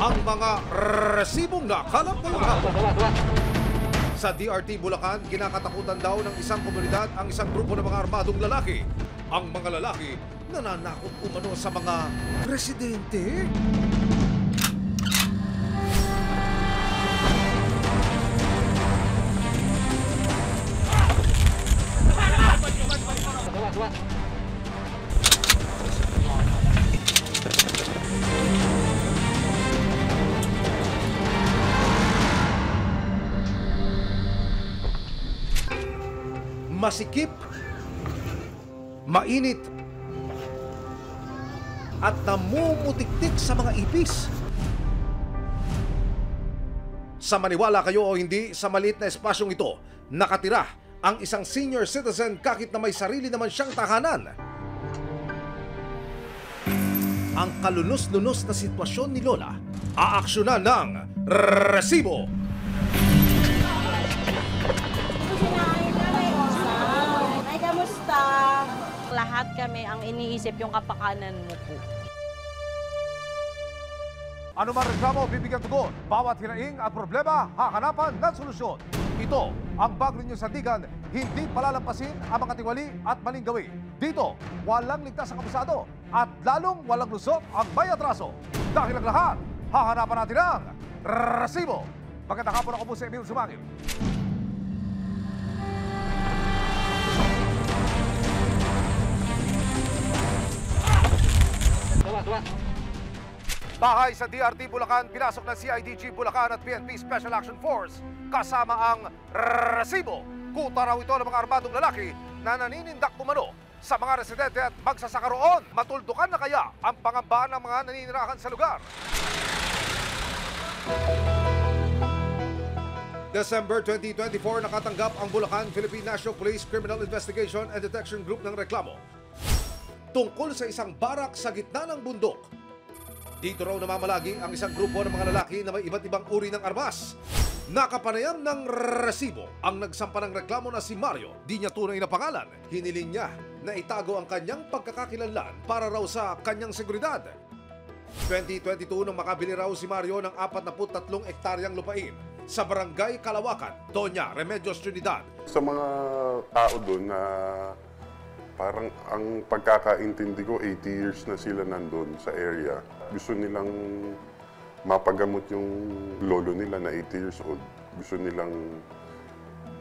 ang mga resibong nakalap ngayon. Sa DRT Bulacan, kinakatakutan daw ng isang komunidad ang isang grupo ng mga armadong lalaki. Ang mga lalaki nananakot umano sa mga residente. Masikip, mainit, at namumutiktik sa mga ipis. Sa maniwala kayo o hindi, sa maliit na espasyong ito, nakatira ang isang senior citizen kahit na may sarili naman siyang tahanan. Ang kalunos-lunos na sitwasyon ni Lola, aaksyonan ng resibo. Lahat kami ang iniisip yung kapakanan mo po. Ano man reklamo, bibigyan tugon. Bawat hinaing at problema, hahanapan ng solusyon. Ito ang Bagong News Sandigan, hindi palalampasin ang mga tiwali at maling gawi. Dito, walang ligtas sa kabusado at lalong walang lusot ang may atraso. Dahil ang lahat, hahanapan natin ang resibo. Magandang hapon, ako po si Emil Sumangil. Bahay sa DRT Bulacan, pinasok ng CIDG Bulacan at PNP Special Action Force kasama ang resibo. Kuta raw ito ng mga armadong lalaki na naninindak umano sa mga residente at magsasaka roon. Matuldukan na kaya ang pangamba ng mga naninirahan sa lugar? December 2024, nakatanggap ang Bulacan Philippine National Police Criminal Investigation and Detection Group ng reklamo tungkol sa isang barak sa gitna ng bundok. Dito raw namamalagi ang isang grupo ng mga lalaki na may iba't ibang uri ng armas. Nakapanayam ng resibo ang nagsampa ng reklamo na si Mario. Di niya tunay na pangalan. Hiniling niya na itago ang kanyang pagkakakilanlan para raw sa kanyang seguridad. 2022 nang makabili raw si Mario ng 43 hektaryang lupain sa Barangay Kalawakan, Doña Remedios Trinidad. Sa mga tao doon na parang ang pagkakaintindi ko, 80 years na sila nandun sa area. Gusto nilang mapagamot yung lolo nila na 80 years old. Gusto nilang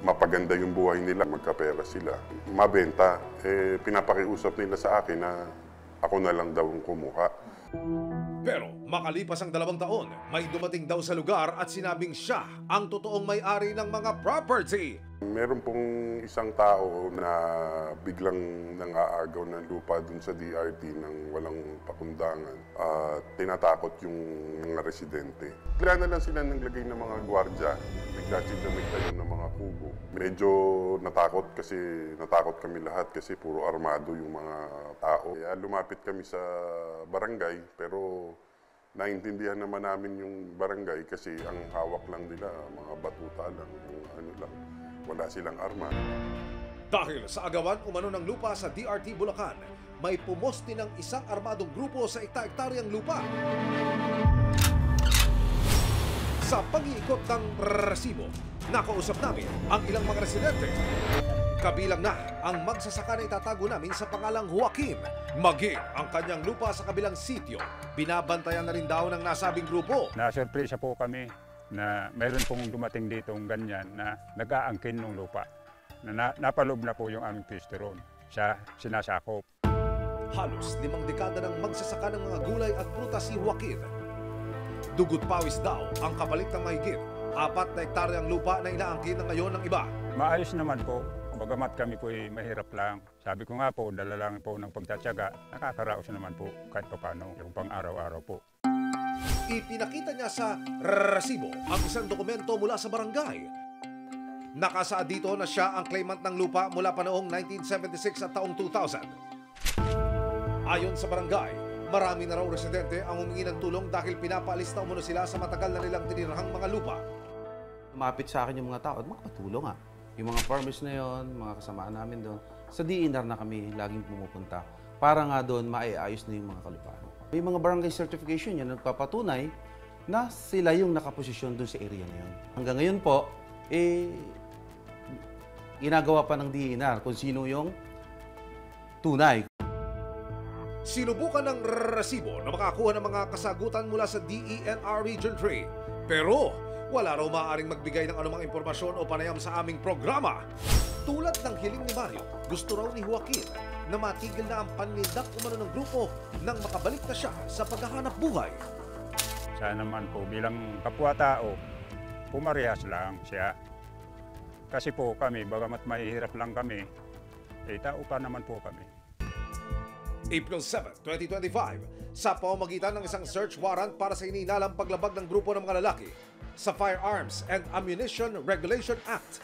mapaganda yung buhay nila, magkapera sila. Mabenta, pinapakiusap nila sa akin na ako na lang daw ang kumuha. Pero makalipas ang 2 taon, may dumating daw sa lugar at sinabing siya ang totoong may-ari ng mga property. Meron pong isang tao na biglang nangaagaw ng lupa dun sa DRT nang walang pakundangan. Tinatakot yung mga residente. Bigla na lang sila naglagay ng mga gwardya. Bigla sila nagtayo ng mga kubo. Medyo natakot kasi natakot kami lahat kasi puro armado yung mga tao. Kaya lumapit kami sa barangay pero naintindihan naman namin yung barangay kasi ang hawak lang nila mga batuta lang, yung ano lang. Wala silang arma. Dahil sa agawan umano ng lupa sa DRT Bulacan, may pumoste ng isang armadong grupo sa ekta-ektaryang lupa. Sa pag-iikot ng resibo, nakausap namin ang ilang mga residente. Kabilang na ang magsasaka na itatago namin sa pangalang Joaquin. Maging ang kanyang lupa sa kabilang sityo, binabantayan na rin daw ng nasabing grupo. Nasurpresa po kami na mayroon pong dumating ditong ganyan na nag-aangkin ng lupa. Napaloob na po yung aming pwesto roon. Siya sinasakop. Halos 5 dekada ng magsasaka ng mga gulay at prutas si Joaquin. Dugot pawis daw ang kapalit ng mahigit 4 na hektaryang lupa na inaangkin na ngayon ng iba. Maayos naman po. Bagamat kami po ay mahirap lang. Sabi ko nga po, dala lang po ng pagtatyaga. Nakakaraos naman po kahit paano yung pang araw-araw po. Ipinakita niya sa resibo ang isang dokumento mula sa barangay. Nakasaad dito na siya ang claimant ng lupa mula pa noong 1976 at taong 2000. Ayon sa barangay, marami na raw residente ang humingi ng tulong dahil pinapaalis na umano sila sa matagal na nilang tinirahang mga lupa. Lumapit sa akin yung mga tao at makapatulong nga. Yung mga farmers na yon, mga kasamaan namin doon, sa DNR na kami laging pumupunta para nga doon maiayos na yung mga kalupaan. May mga barangay certification yan, nagpapatunay na sila yung nakaposisyon doon sa area na yun. Hanggang ngayon po, ginagawa pa ng DENR kung sino yung tunay. Sinubukan ng resibo na makakuha ng mga kasagutan mula sa DENR Region 3. Pero wala raw maaaring magbigay ng anumang impormasyon o panayam sa aming programa. Tulad ng hiling ni Mario, gusto raw ni Joaquin na matigil na ang panindak umano ng grupo nang makabalik na siya sa paghahanap buhay. Sana naman po bilang kapwa-tao, pumarehas lang siya. Kasi po kami, bagamat mahihirap lang kami, tao pa naman po kami. April 7, 2025, sa pamamagitan ng isang search warrant para sa iniinalang paglabag ng grupo ng mga lalaki sa Firearms and Ammunition Regulation Act,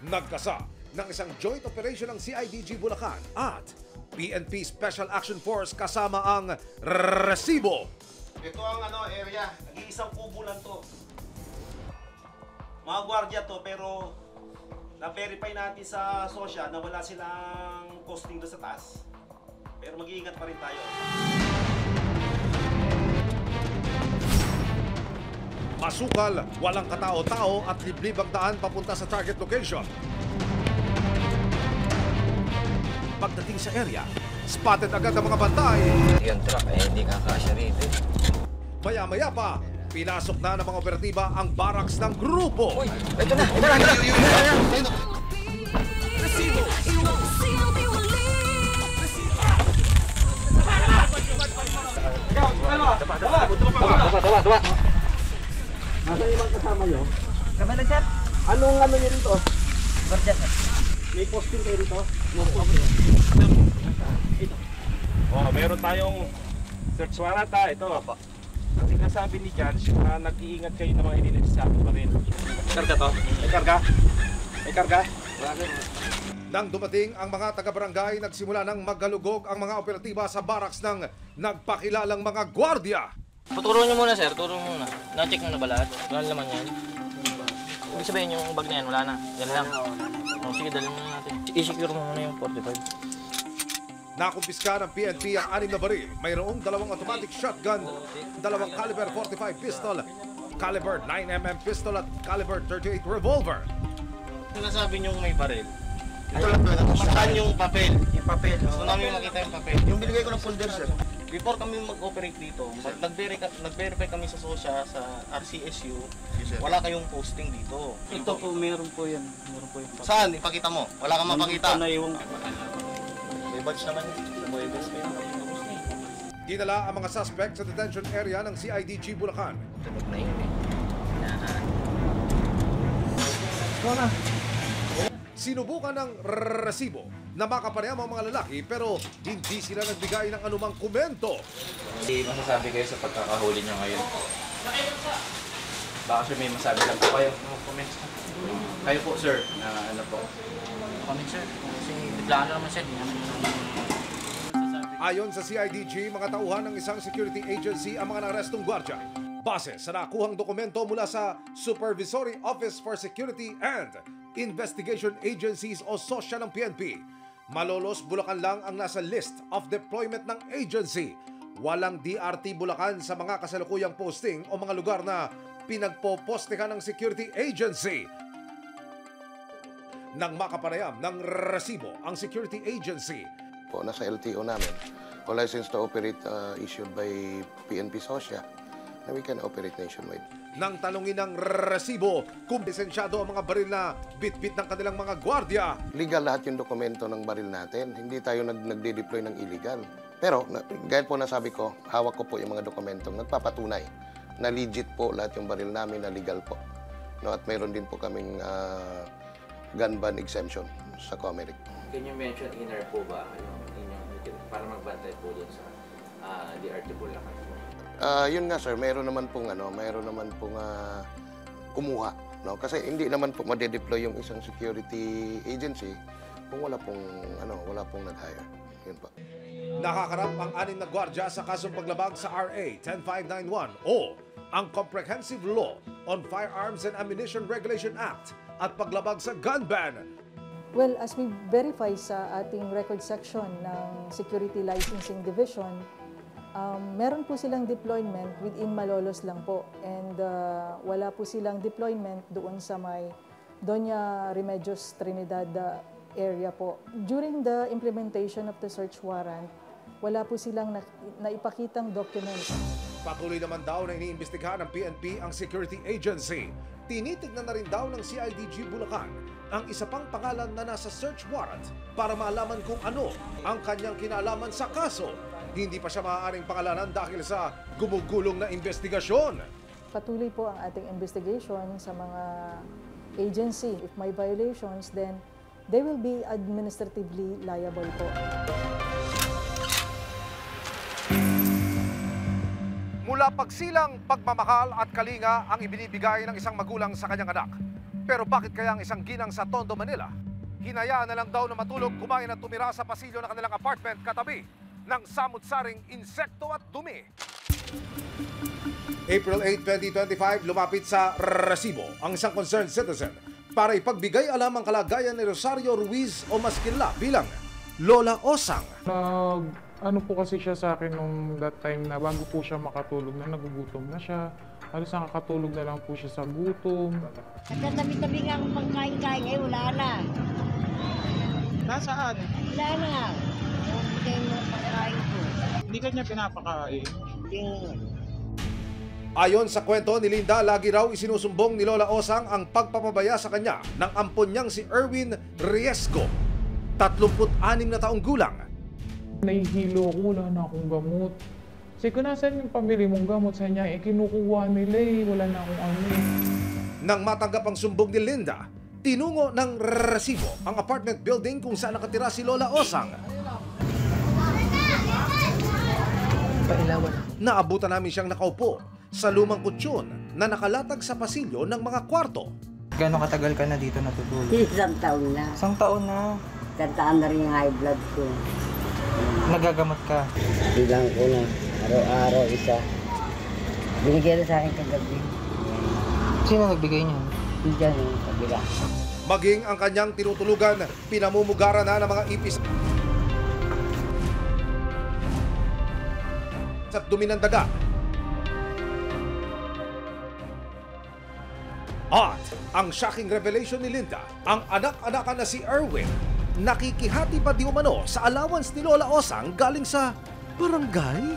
nagkasa ng isang joint operation ng CIDG Bulacan at PNP Special Action Force kasama ang resibo. Ito ang area, nag-iisang kubo lang to. Mga gwardiya to, pero na-verify natin sa sosya na wala silang posting doon sa taas. Pero mag-iingat pa rin tayo. Masukal, walang katao-tao at liblib ang daan papunta sa target location. Pagdating sa area, spotted agad ang mga bantay. Yung truck hindi kakasya rito. Maya-maya pa, pinasok na ng mga operatiba ang barracks ng grupo. Uy, ito na! Nasaan yung mga kasama nyo? Kami na, sir. Anong nyo rito? Guardian, sir. May posting kayo rito? Ito. Meron tayong search warrant ito. Ang sinasabi ni Judge na nag-iingat kayo ng mga hindi-necessary pa rin. Karga to? May karga? May karga? Nang dumating ang mga taga-barangay, nagsimula ng maggalugog ang mga operatiba sa barracks ng nagpakilalang mga gwardiya. Turo nyo muna, sir. Turo muna. Na-check mo na ba lahat? Wala naman yan. Ibig sabihin yung bag na yan, wala na. Yan lang. Sige, dalhin mo na natin. I-secure mo muna yung 45. Nakumpiska ng PNP ang 6 na baril. Mayroong 2 automatic shotgun, 2 caliber 45 pistol, caliber 9mm pistol at caliber 38 revolver. Sinasabi nyo may baril. Saan yung papel? Yung papel. Gusto namin makita yung papel. Yung binigay ko ng folder, sir. Before kami mag-operate dito, nag-verify kami sa SOSYA, sa RCSU, wala kayong posting dito. Ito po, meron po yan. Meron po yung Saan? Ipakita mo. Wala kang mapakita. na yung... May badge naman. May badge kayo. Dinala ang mga suspect sa detention area ng CIDG Bulacan. Tunog na yun eh. Sinubukan ng resibo na makapanayam ang mga lalaki pero hindi sila nagbigay ng anumang komento. Hindi masasabi kayo sa pagkakahuli nyo ngayon. Baka sir may masabi lang po kayo. Comment. Kayo po sir, na ano po? Comment, sir. Kasi biglaan na naman, sir. Ayon sa CIDG, mga tauhan ng isang security agency ang mga narestong gwardya. Base sa nakuhang dokumento mula sa Supervisory Office for Security and Investigation Agencies o SOSYA ng PNP, Malolos, Bulacan lang ang nasa list of deployment ng agency. Walang DRT Bulacan sa mga kasalukuyang posting o mga lugar na pinagpopostehan ng security agency. Nang makapanayam ng resibo ang security agency, po, nasa LTO namin, o license to operate issued by PNP SOSYA, na we can operate nationwide. nang tanungin ng resibo kung lisensyado ang mga baril na bit-bit ng kanilang mga gwardiya. Legal lahat yung dokumento ng baril natin. Hindi tayo nagde-deploy ng illegal. Pero, gaya po nasabi ko, hawak ko po yung mga dokumentong nagpapatunay na legit po lahat yung baril namin, na legal po. No, at mayroon din po kaming gun ban exemption sa Comelec. Can you mention inner po ba? Para magbantay po dun sa DRT Bulacan po? Yun nga sir, mayroon naman pong kumuha, no? Kasi hindi naman po ma-deploy yung isang security agency kung wala pong nag-hire. Yun po. Nakakarap ang 6 na gwardya sa kasong paglabag sa RA 10591 o ang Comprehensive Law on Firearms and Ammunition Regulation Act at paglabag sa gun ban. Well, as we verify sa ating record section ng Security Licensing Division, Meron po silang deployment within Malolos lang po. And wala po silang deployment doon sa may Doña Remedios Trinidad area po. During the implementation of the search warrant, wala po silang naipakitang documents. Patuloy naman daw na iniimbestigahan ng PNP ang security agency. Tinitignan na rin daw ng CIDG Bulacan ang isa pang pangalan na nasa search warrant para malaman kung ano ang kanyang kinalaman sa kaso. Hindi pa siya maaaring pangalanan dahil sa gumugulong na investigasyon. Patuloy po ang ating investigation sa mga agency. If may violations, then they will be administratively liable po. Mula pagsilang, pagmamahal at kalinga ang ibinibigay ng isang magulang sa kanyang anak. Pero bakit kaya ang isang ginang sa Tondo, Manila, hinayaan na lang daw na matulog, kumain at tumira sa pasilyo ng kanilang apartment katabi ng samut-saring insekto at dumi? April 8, 2025, lumapit sa Recibo ang isang concerned citizen para ipagbigay alam ang kalagayan ni Rosario Ruiz o mas kilala bilang Lola Osang. Ano po kasi siya sa akin nung that time na bago po siya makatulog na nagugutom na siya. Halos nakakatulog na lang po siya sa gutom. Nagtatabi-tabi nga akong pangkain-kain, wala na. Nasaan? Wala na. Bigay mo ang pagkain ko. Hindi ka niya pinapakain? Hindi. Ayon sa kwento ni Linda, lagi raw isinusumbong ni Lola Osang ang pagpapabaya sa kanya ng ampon niyang si Erwin Riesco, 36 na taong gulang. Nahihilo ako, wala na akong gamot. Kasi kung nasan yung pamili mong gamot sa niya, kinukuha nila wala na akong ano. Nang matanggap ang sumbong ni Linda, tinungo ng Recibo ang apartment building kung saan nakatira si Lola Osang. Naabutan namin siyang nakaupo sa lumang kutsyon na nakalatag sa pasilyo ng mga kwarto. Gano'ng katagal ka na dito natutulog? Isang taon na. Isang taon na. Isang taon na rin yung high blood ko. Nagagamot ka? Bilang ko na. Araw-araw isa. Binigyan na sa akin kagabi. Sino nagbigay niyo? Diyan yung kabila. Maging ang kanyang tinutulugan, pinamumugaran na ng mga ipis at dumi ng daga. At ang shocking revelation ni Linda, ang anak-anakan na si Erwin, nakikihati pa di umano sa allowance ni Lola Osang galing sa barangay?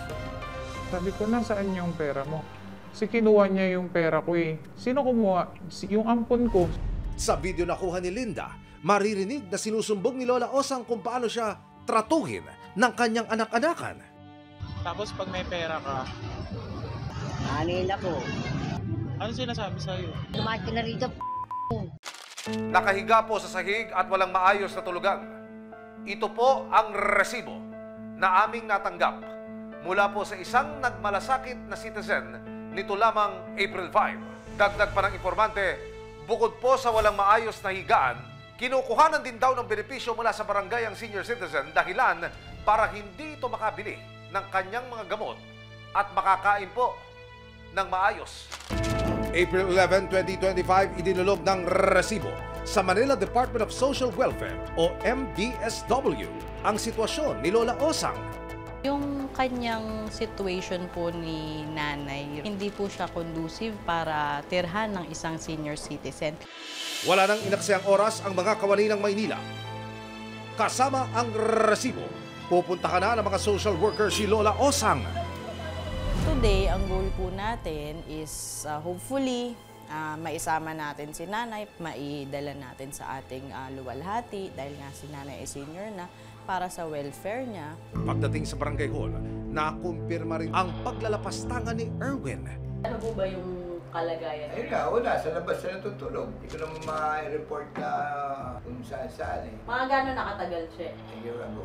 Sabi ko, nasaan yung pera mo? Kasi kinuha niya yung pera ko eh. Sino kumuha? Yung ampon ko. Sa video na kuha ni Linda, maririnig na sinusumbong ni Lola Osang kung paano siya tratuhin ng kanyang anak-anakan. Tapos pag may pera ka, Anin ako. ano sinasabi sa'yo? Lumaki na rito. Nakahiga po sa sahig at walang maayos na tulugan. Ito po ang resibo na aming natanggap mula po sa isang nagmalasakit na citizen nito lamang April 5. Dagdag pa ng informante, bukod po sa walang maayos na higaan, kinukuhanan din daw ng benepisyo mula sa barangay ang senior citizen dahilan para hindi ito makabili ng kanyang mga gamot at makakain po ng maayos. April 11, 2025, idinulog ng resibo sa Manila Department of Social Welfare o MDSW ang sitwasyon ni Lola Osang. Yung kanyang situation po ni nanay, hindi po siya conducive para tirhan ng isang senior citizen. Wala nang inaksayang oras ang mga kawani ng Maynila. Kasama ang resibo, pupuntahan na ng mga social worker si Lola Osang. Today, ang goal po natin is hopefully maisama natin si nanay, maidala natin sa ating luwalhati dahil nga si nanay ay senior na para sa welfare niya. Pagdating sa barangay hall, nakumpirma rin ang paglalapastangan ni Erwin. Ano po ba yung kalagayan? Ayun nga, wala. Sa labas siya natutulog. Hindi ko naman ma-report na kung saan-saan eh. Mga gano'n nakatagal siya? A year ago.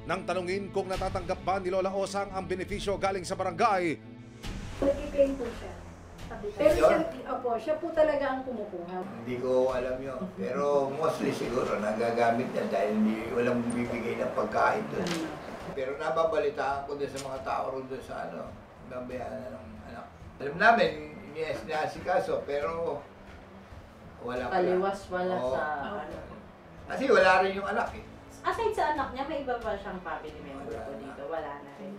Nang tanungin kung natatanggap ba ni Lola Osang ang benepisyo galing sa barangay, nag-claim po siya. Pero siya po talaga ang kumukuha. Hindi ko alam yun. Pero mostly siguro nagagamit niya dahil walang bibigay ng pagkain doon. Pero nababalitaan ko doon sa mga tao ron doon sa babayaan ng anak. Alam namin, iniasikaso, pero wala pa. Kaliwas wala Oo. sa Kasi wala rin yung anak eh. Aside sa anak niya, may iba pa siyang family member po dito. Wala na rin.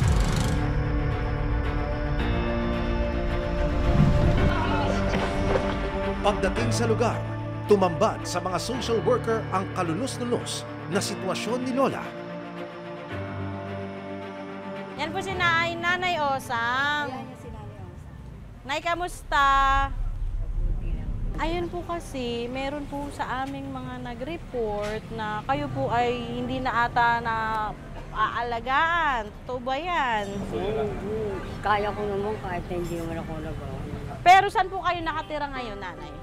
Pagdating sa lugar, tumambad sa mga social worker ang kalunos-lunos na sitwasyon ni Lola. Yan po si Nanay Osang. Nay, kamusta? Ayun po kasi, meron po sa aming mga nag-report na kayo po ay hindi na ata na aalagaan. Totoo ba yan? Kaya ko naman kahit na hindi naman ako nagawa. Pero saan po kayo nakatira ngayon, Nanay?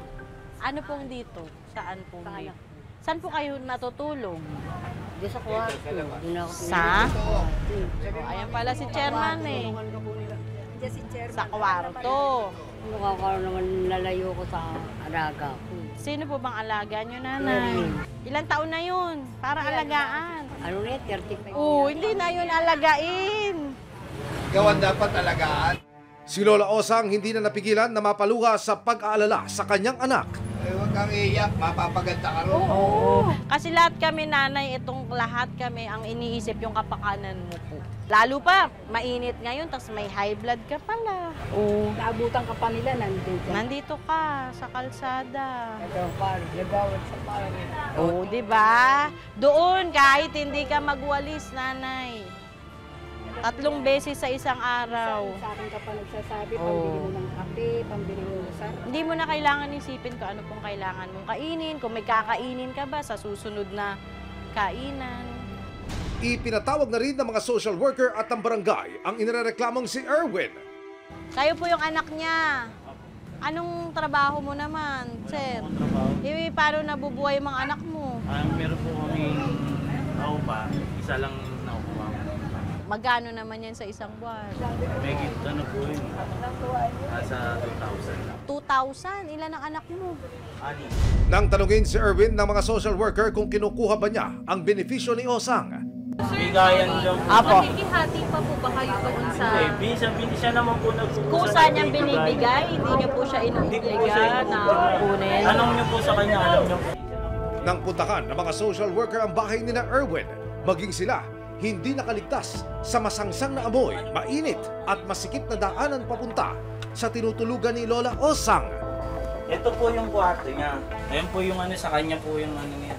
Ano pong dito? Saan po dito? Saan po kayo natutulog? Di sa kwarto. Sa? Ayan pala si Chairman eh. Sa kwarto. Nakakaroon naman lalayo ko sa alaga ko. Sino po bang alaga nyo, Nanay? Ilang taon na yun? Para alagaan. Ano na 35. Oo, hindi na yun alagain. Gawan dapat alagaan. Si Lola Osang hindi na napigilan na mapaluha sa pag-aalala sa kanyang anak. Huwag kang iiyak, mapapaganda ka ron. Oo. Kasi lahat kami, Nanay, itong lahat kami ang iniisip yung kapakanan mo po. Lalo pa, mainit ngayon, tapos may high blood ka pala. Oo. Naabutan ka pa nila nandito. Nandito ka, sa kalsada. Ito, par, nagawad sa par. Oo, di ba? Doon, kahit hindi ka magwalis, Nanay. 3 beses sa isang araw. Sa akin ka pa nagsasabi, pambili mo ng kape, pambili mo ng sarap. Hindi mo na kailangan isipin kung ano pong kailangan mong kainin, kung may kakainin ka ba sa susunod na kainan. Ipinatawag na rin ng mga social worker at ng barangay ang inireklamong si Erwin. Kayo po yung anak niya. Anong trabaho mo naman, sir? Paano nabubuhay yung mga anak mo? Meron po kami naupa, isa lang naupa. Magkano naman yan sa isang buwan? May ano po yun, nasa 2,000. 2,000? Ilan ang anak mo? Nang tanungin si Erwin ng mga social worker kung kinukuha ba niya ang benepisyo ni Osang. Bigayan lang po. Apo. Makikihati pa po ba kayo doon sa... Siya naman po nagsukusa. Kusa niyang binibigay, hindi niyo po siya inuubliga na kunin. Tanong niyo po sa kanya, alam niyo po. Nang puntahan ng mga social worker ang bahay ni na Erwin, maging sila hindi nakaligtas sa masangsang na amoy, mainit at masikip na daanan papunta sa tinutulugan ni Lola Osang. Ito po yung kwarto niya. Ayan po yung ano sa kanya po yung ano niya.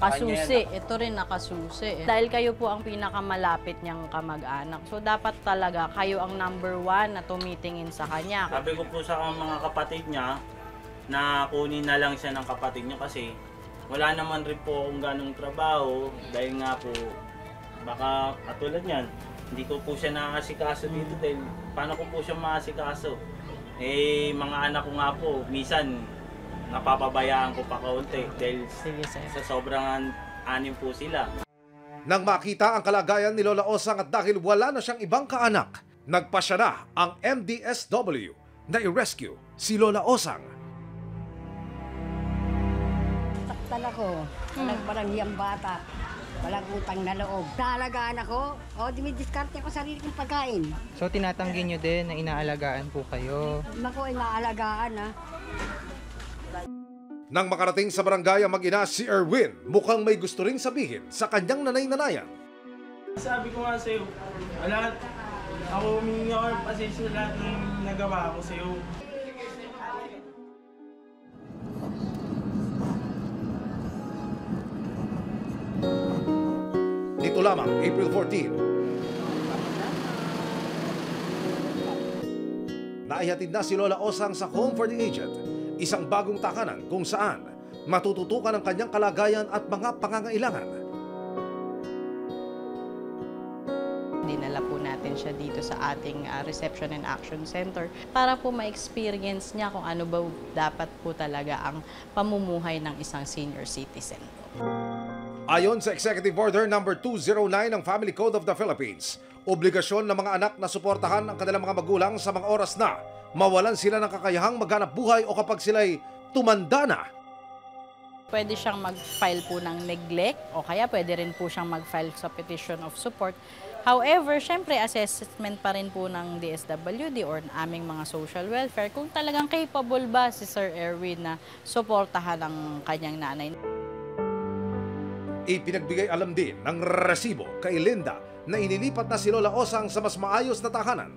Kasusi. Ito rin nakasusi. Dahil kayo po ang pinakamalapit niyang kamag-anak. So dapat talaga kayo ang number 1 na tumitingin sa kanya. Sabi ko po sa mga kapatid niya na kunin na lang siya ng kapatid niya kasi wala naman rin po akong ganong trabaho dahil nga po baka katulad niyan, hindi ko po siya nakasikaso dito dahil paano ko po siya makasikaso? Eh, mga anak ko nga po, minsan napapabayaan ko pa kaunti dahil sa sobrang anim po sila. Nang makita ang kalagayan ni Lola Osang at dahil wala na siyang ibang kaanak, nagpasya na ang MDSW na i-rescue si Lola Osang. Taktan ako, parang hiyang bata. Walang utang na loob. Naalagaan ako, dumidiskarte ako sarili kong pagkain. So tinatanggi nyo din na inaalagaan po kayo? Naku, inaalagaan ha. Nang makarating sa barangay ang mag-ina si Erwin, mukhang may gusto ring sabihin sa kanyang nanay-nanayan. Sabi ko nga sa'yo, lahat, ako humingi ako pasensya sa lahat ng nagawa ko sa'yo. Nito lamang, April 14. Naihatid na si Lola Osang sa Home for the Aged, isang bagong takanan kung saan matututukan ang kanyang kalagayan at mga pangangailangan. Dinala po natin siya dito sa ating Reception and Action Center para po ma-experience niya kung ano ba dapat po talaga ang pamumuhay ng isang senior citizen. Ayon sa Executive Order No. 209 ng Family Code of the Philippines, obligasyon ng mga anak na suportahan ang kanilang mga magulang sa mga oras na mawalan sila ng kakayahang maghanap buhay o kapag sila'y tumanda na. Pwede siyang mag-file po ng neglect o kaya pwede rin po siyang mag-file sa petition of support. However, syempre assessment pa rin po ng DSWD or aming mga social welfare kung talagang capable ba si Sir Erwin na suportahan ang kanyang nanay. Ipinagbigay alam din ng resibo kay Linda na inilipat na si Lola Osang sa mas maayos na tahanan.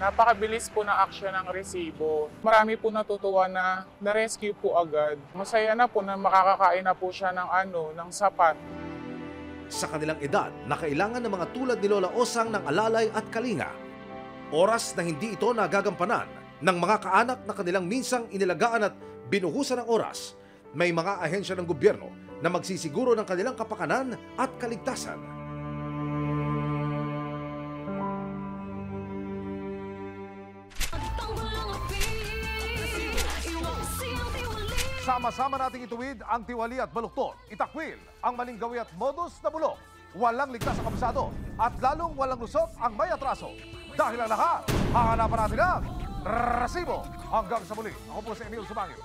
Napakabilis po na aksyon ng resibo. Marami po natutuwa na na-rescue po agad. Masaya na po na makakakain na po siya ng sapat. Sa kanilang edad na kailangan ng mga tulad ni Lola Osang ng alalay at kalinga. Oras na hindi ito nagagampanan ng mga kaanak na kanilang minsang inilagaan at binuhusan ng oras. May mga ahensya ng gobyerno na magsisiguro ng kanilang kapakanan at kaligtasan. Sama-sama nating ituwid ang tiwali at baluktot. Itakwil ang maling gawi at modus na bulok. Walang ligtas ang kabisado at lalong walang lusot ang may atraso. Dahil ang lahat, hahanapan natin ang resibo. Hanggang sa muli, ako po si Emil Sumangil.